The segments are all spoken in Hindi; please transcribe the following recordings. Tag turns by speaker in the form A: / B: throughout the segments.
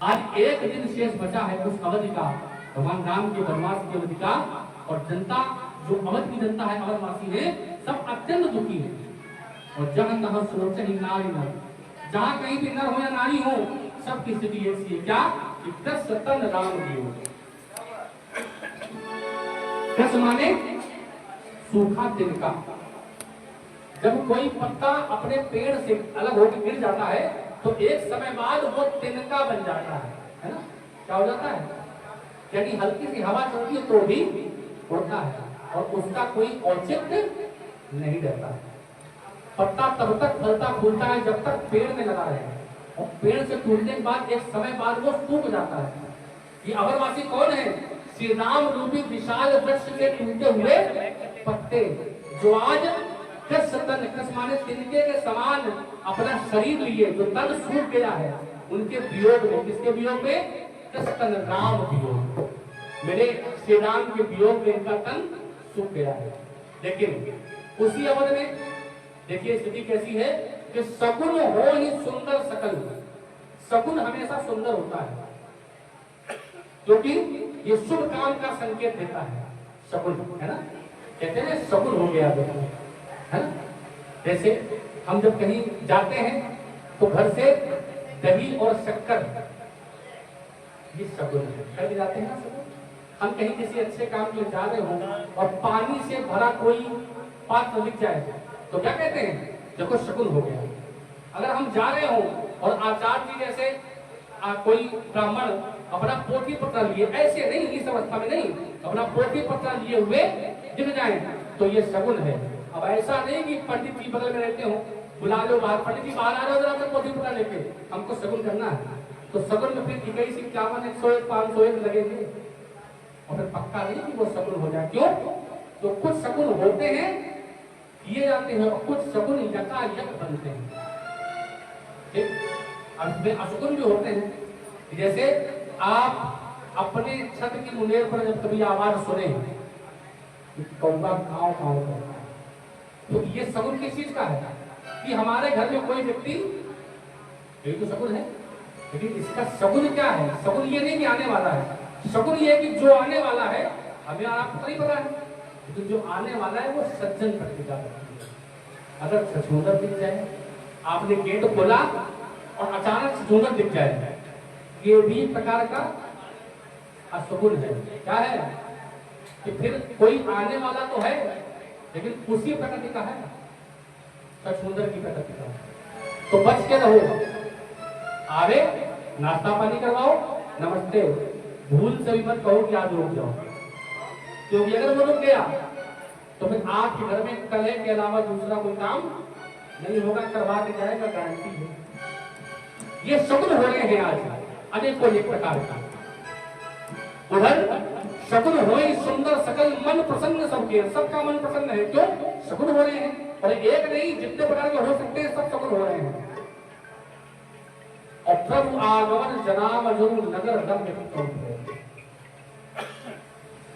A: आज एक दिन शेष बचा है उस अवधि का, भगवान राम के वनवास की अवधि का, और जनता जो अवध की जनता है, अवधवासी है, सब अत्यंत दुखी है। और जहां तहां सुरक्षा ही नारी न, जहां कहीं भी नर हो या नारी हो, सबकी स्थिति ऐसी है क्या कि दस तन राम की हो। दस माने सूखा तिनका। जब कोई पत्ता अपने पेड़ से अलग होकर गिर जाता है तो एक समय बाद वो तिनका बन जाता है ना? क्या हो जाता है? यानी हल्की सी हवा चलती है तो भी उड़ता है और उसका कोई औचित्य नहीं रहता। पत्ता तब तक फलता फूलता है जब तक पेड़ में लगा रहे, और पेड़ से टूटने के बाद एक समय बाद वो सूख जाता है। ये अवधवासी कौन है? श्री राम रूपी विशाल वृक्ष के टूटे हुए पत्ते, जो आज दस तन, दस माने तिनके के समान अपना शरीर लिए, जो तन सूख गया है, उनके वियोग में, किसके वियोग में? दस तन राम वियोग, मेरे श्री राम के वियोग में इनका तन सूख गया है। लेकिन उसी अवध में देखिए स्थिति कैसी है कि सगुन हो ही सुंदर सकल। सगुन हमेशा सुंदर होता है क्योंकि ये शुभ काम का संकेत देता है। सगुन है ना, कहते हैं सगुन हो गया देखो, है ना? जैसे हम जब कहीं जाते हैं तो घर से दही और शक्कर, ये सगुन है, कहीं जाते हैं ना सगुन। हम कहीं किसी अच्छे काम के लिए जा रहे हो और पानी से भरा कोई पात्र दिख जाए तो क्या कहते हैं? देखो शगुन हो गया। अगर हम जा रहे हो और आचार्य जी जैसे कोई ब्राह्मण अपना पोथी पत्र लिए, ऐसे नहीं, इस अवस्था में नहीं, अपना पोथी पत्र लिए हुए दिख जाए तो ये शगुन है। अब ऐसा नहीं कि पंडित जी बगल में रहते हो, बुला लो बाहर, पंडित जी बाहर आ रहे हो पोथी पत्र लेके, हमको शगुन करना है, तो शगुन में फिर 21, 51, 101, 501 लगेंगे और फिर पक्का नहीं कि वो शगुन हो जाए। क्यों? तो कुछ शगुन होते हैं, किए जाते हैं, और कुछ शगुन यकायक बनते हैं। अशगुन भी होते हैं। जैसे आप अपने छत की मुनेर पर जब कभी आवाज सुने कौवा काव काव करता है, तो ये शगुन किस चीज का है? कि हमारे घर में कोई व्यक्ति, ये तो शगुन है, लेकिन इसका शगुन क्या है? शगुन ये नहीं कि आने वाला है, शगुन ये कि जो आने वाला है हमें आपको नहीं पता है, लेकिन जो आने वाला है वो सज्जन प्रतिज्ञा करती है। अगर छछूंदर दिख जाए, आपने गेट खोला और अचानक छछूंदर दिख जाए, ये भी एक प्रकार का अशगुन है। क्या है कि फिर कोई आने वाला तो है लेकिन उसी प्रकृति का है, छछूंदर की प्रकृति का। तो बच के रहो, आवे नाश्ता पानी करवाओ, नमस्ते, भूल से भी मत कहो कि आज रुक जाओ, क्योंकि अगर वो रुक गया तो फिर आपके घर में कलह के अलावा दूसरा कोई काम नहीं होगा, करवा के जाएगा, गारंटी है। ये शगुन हो रहे हैं आज अनेकों एक प्रकार का। उधर शगुन हो सुंदर सकल मन प्रसन्न सबके, सबका मन प्रसन्न है। क्यों? शगुन हो रहे हैं, और एक नहीं जितने प्रकार के हो सकते हैं सब शगुन हो रहे हैं। और प्रभु आगमन जनाम जरूर नगर दम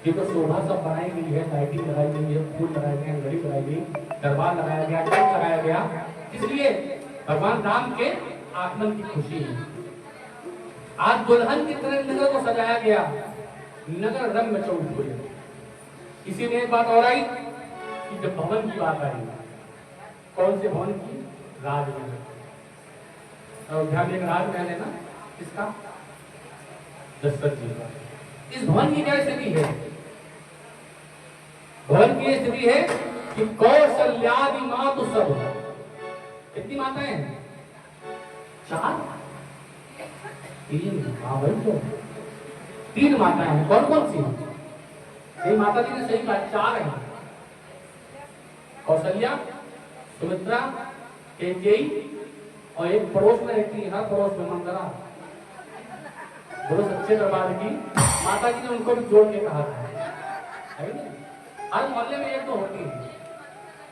A: ये तो शोभा सब बनाई गई है, लाइटिंग लगाई गई है, फूल लगाए गए हैं, घड़ी लगाई गई, दरबार लगाया गया, टेंट लगाया गया, इसलिए भगवान राम के आगमन की खुशी है। आज दुल्हन की तरह नगर को सजाया गया, नगर रंग में चौक हुए। इसीलिए एक बात और आई कि जब भवन की बात आई, कौन से भवन की? राजमहल। अयोध्या में एक राजमहल है ना, किसका? दशरथ जी का। इस भवन की क्या स्थिति है? भवन की स्थिति है कि कौशल्यादि मातु सब। कितनी माताएं हैं? 4, 3, हाँ भाई, तो 3 माताएं हैं। कौन कौन सी? सही माता जी ने सही कहा, 4 हैं। कौशल्या, सुमित्रा, कैकेयी, और एक पड़ोस में रहती है, हर पड़ोस में मंदरा, बड़े सच्चे दरबार की माता जी ने उनको भी जोड़ के कहा था, है कि नहीं? हर मोहल्ले में एक तो होती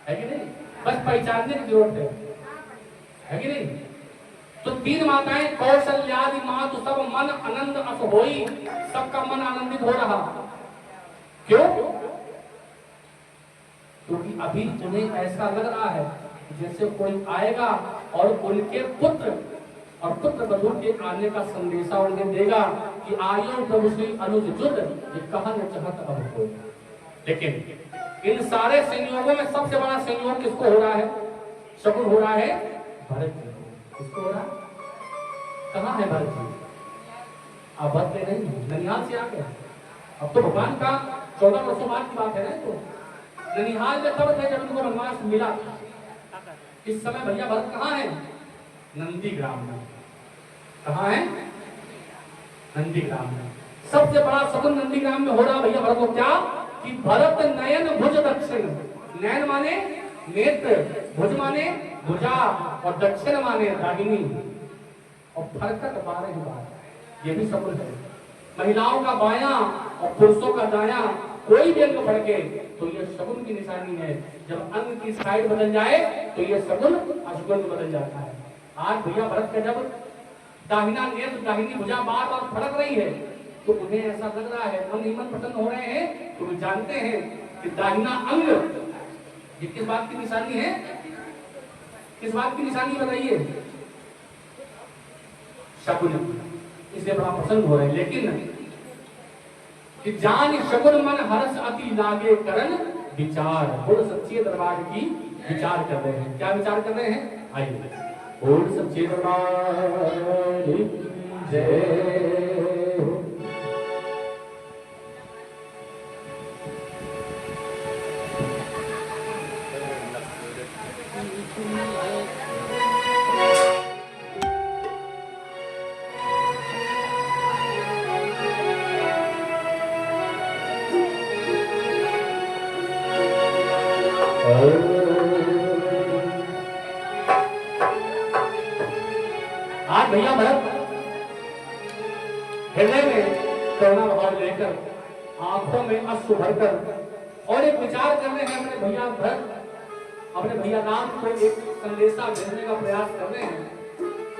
A: है कि नहीं? बस पहचानने की जरूरत है कि नहीं? तो 3 माताएं, कौशल्यादि मातु सब मन आनंद अस होई, सबका मन आनंदित हो रहा। क्यों? क्योंकि अभी उन्हें ऐसा लग रहा है जैसे कोई आएगा और उनके पुत्र और पुत्र वधु के आने का संदेशा उन्हें देगा कि आयो प्रभु श्री अनुज जुद ये कहन चाहत अब हो। लेकिन इन सारे संयोगों में सबसे बड़ा संयोग किसको हो रहा है? शकुन हो रहा है भरत जी को। किसको हो रहा है? कहाँ है भरत जी? आप भरत में नहीं, ननिहाल से आ गए। अब तो भगवान का 14 वर्षों बाद की बात है ना। तो ननिहाल में तब थे जब उनको वनवास मिला। इस समय भैया भरत कहाँ है? नंदीग्राम में। कहाँ है? नंदीग्राम में। सबसे बड़ा शकुन नंदीग्राम में हो रहा भैया भरत को क्या कि भरत नयन भुज दक्षिण। नयन माने नेत्र, भुज माने भुजा और दक्षिण माने दाहिनी। और फरकत 12 बार ये भी शकुन है। महिलाओं का बायां और पुरुषों का दायां कोई भी अंग बढ़ के तो ये शकुन की निशानी है। जब अंग की साइड बदल जाए तो ये शकुन अशुकुन बदल जाता है। आज भैया भरत का जब दाहिना नेत्र दाहिनी भुजा बार बार फड़क रही है तो उन्हें ऐसा लग रहा है, मन ही मन प्रसन्न हो रहे हैं। तो वे जानते हैं कि दाहिना अंग ये किस बात की निशानी है? किस बात की निशानी बताइए? शकुन। इसलिए बड़ा प्रसन्न हो रहे हैं। लेकिन कि जान शकुन मन हर्ष अति लागे करन विचार। बोल सच्चे दरबार की विचार कर रहे हैं। क्या विचार कर रहे हैं? आइए। बोल सच्चे दरबार की जय। आज भैया भरत हृदय में करुणा भाव लेकर आंखों में अश्रु भरकर और एक विचार कर रहे हैं। अपने भैया भरत अपने भैया राम को एक संदेशा भेजने का प्रयास कर रहे हैं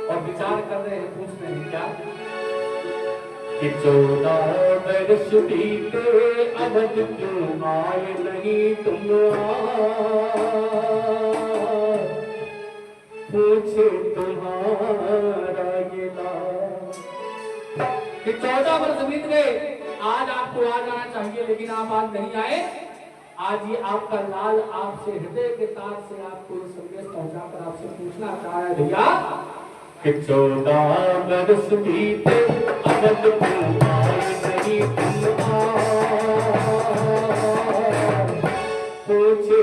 A: और विचार कर रहे हैं। पूछ रहे हैं क्या कि 14 वर्ष बीते अवध क्यों आए नहीं तुम? पूछे तुम्हारा ये कि 14 वर्ष बीत गए, आज आपको आ जाना चाहिए लेकिन आप आज नहीं आए। आज ये आपका लाल आपसे हृदय के तार से आपको ये संदेश पहुंचाकर आपसे पूछना चाह रहा है भैया कि 14 वर्ष बीते अवध क्यों आए नहीं तुम? पूछे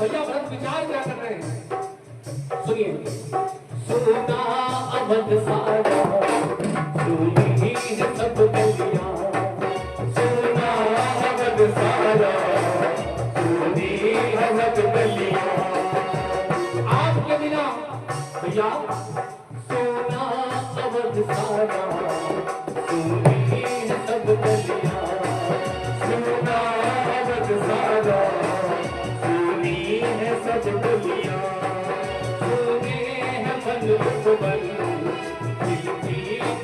A: भैया भरत विचार क्या कर रहे हैं? सुनिए। सुना अवध सारा सुनी है सब गलियां। सुना अवध सारा सुनी है सब गलियां। आपके बिना भैया सुना अवध सारा सुनी है सब गलियां। सुना अवध सारा सब दुनिया सुने हैं मन बन दिलती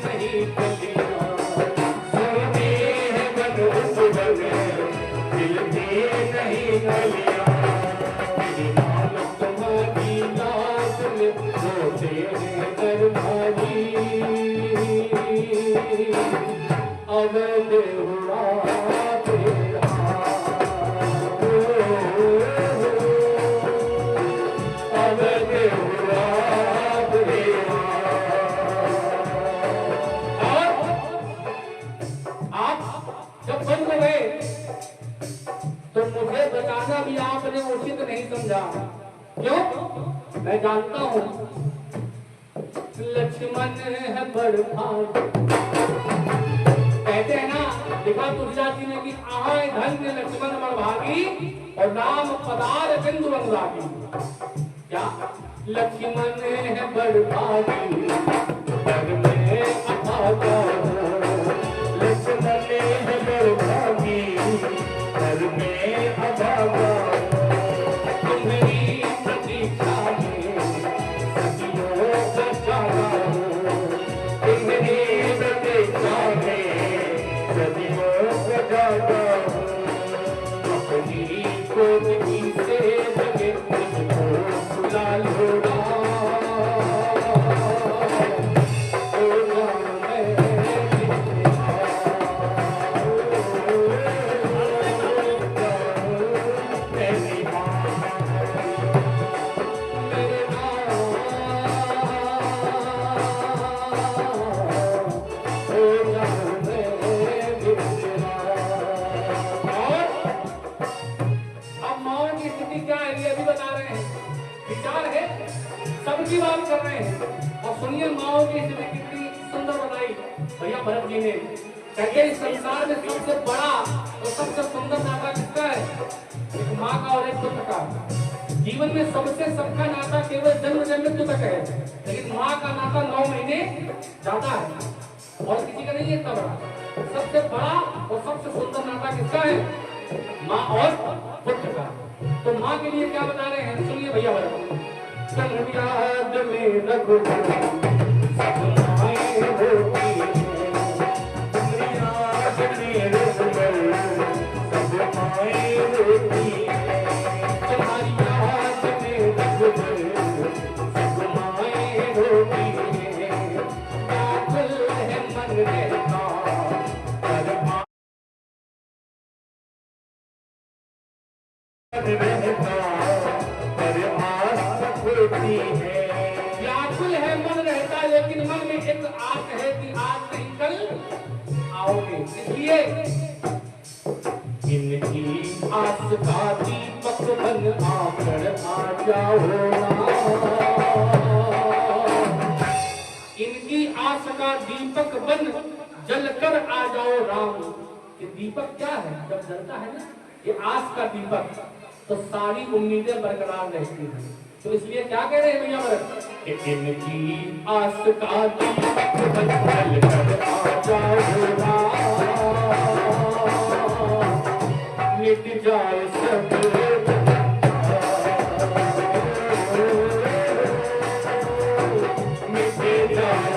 A: नहीं गलियां। सुने हैं मन बन दिलती नहीं गलियां। मेरी लाल तुम्हारी लाल में देहुआ तेरा अब देहुआ तेरा। और आप जब बन गए तो मुझे बताना भी आपने उचित नहीं समझा। क्यों? मैं जानता हूं लक्ष्मण है बड़ भाग। कहते हैं ना, लिखा तुलसीदास जी ने कि आहाय धन्य लक्ष्मण बड़ भागी और राम पदार बिंदु अनुरागी। क्या? लक्ष्मण है बड़ भागी घर में अभागा, लक्ष्मण है बड़ भागी घर में अभागा। तुम्हारी प्रतीक्षा में सदियों का जागा हूँ, तुम्हारी प्रतीक्षा में सदियों का जागा हूँ। अपनी कोटकी से जगे मुझको बुला लो सबकी बात कर रहे हैं। और सुनिए माओ की स्थिति कितनी सुंदर बताई भैया भरत जी ने। कहते इस संसार में सबसे बड़ा और सबसे सुंदर नाता किसका है? एक माँ का और एक पुत्र का। जीवन में सबसे सबका नाता केवल जन्म से मृत्यु तक है, लेकिन माँ का नाता 9 महीने जाता है और किसी का नहीं है इतना बड़ा। सबसे बड़ा और सबसे सुंदर नाता किसका है? माँ और पुत्र का। तो माँ के लिए क्या बता रहे हैं, सुनिए भैया भरत। याद में रघुवर सब माए होती है, तुम्हारी याद में रघुवर सब माए होती है, तुम्हारी याद में रघुवर सब माए होती है। व्याकुल है मन रहता पर माँ रहता व्याकुल है मन रहता, लेकिन मन में एक आस है कि आज नहीं कल आओगे। इसलिए इनकी आस का दीपक बन आकर आ जाओ ना, इनकी आस का दीपक बन जलकर आ जाओ राम। ये दीपक क्या है? जब जलता है ना ये आस का दीपक, तो सारी उम्मीदें बरकरार रहती हैं। तो इसलिए क्या कह रहे हैं भैया भरत? इनकी आस का दीपक बन जलकर आ जाओ राम, मिट जाए सब मिट जाए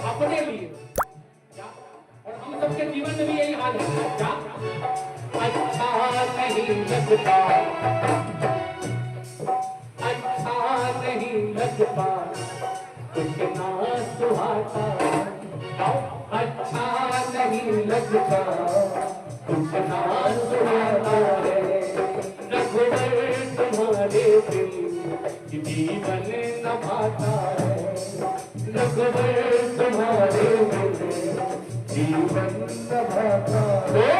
A: अपने लिए क्या? और हम सबके जीवन में भी यही हाल है क्या? अच्छा नहीं लगता, अच्छा नहीं लगता, कुछ ना सुहाता, अच्छा नहीं लगता, कुछ ना सुनाता है रघुवर तुम्हारे बिन जीवन न भाता है रघुवर तुम्हारे बिन जीवन न भाता है।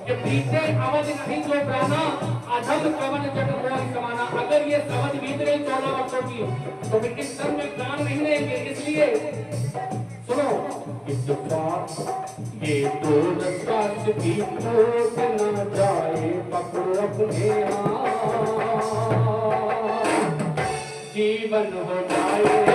A: ये बीते अवध नहीं जो प्राणा अधम कवन जग मोहि समाना। अगर ये अवध बीत गई 14 वर्षों की तो फिर इस तन में प्राण नहीं रहेंगे। इसलिए सुनो इस बात ये तो रस की टूट न जाए पकड़ो अपने जीवन हो जाए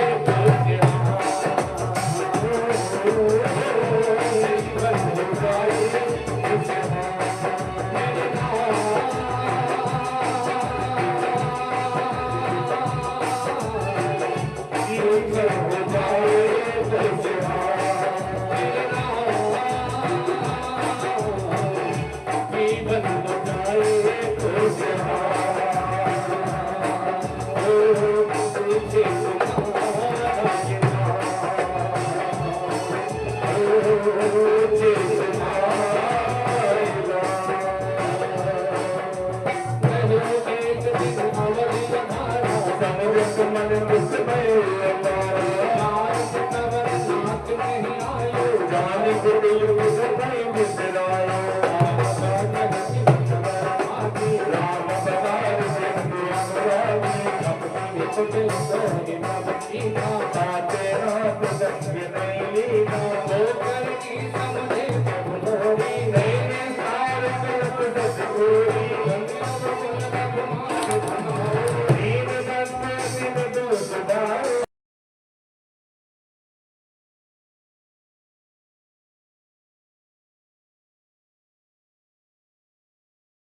A: समझे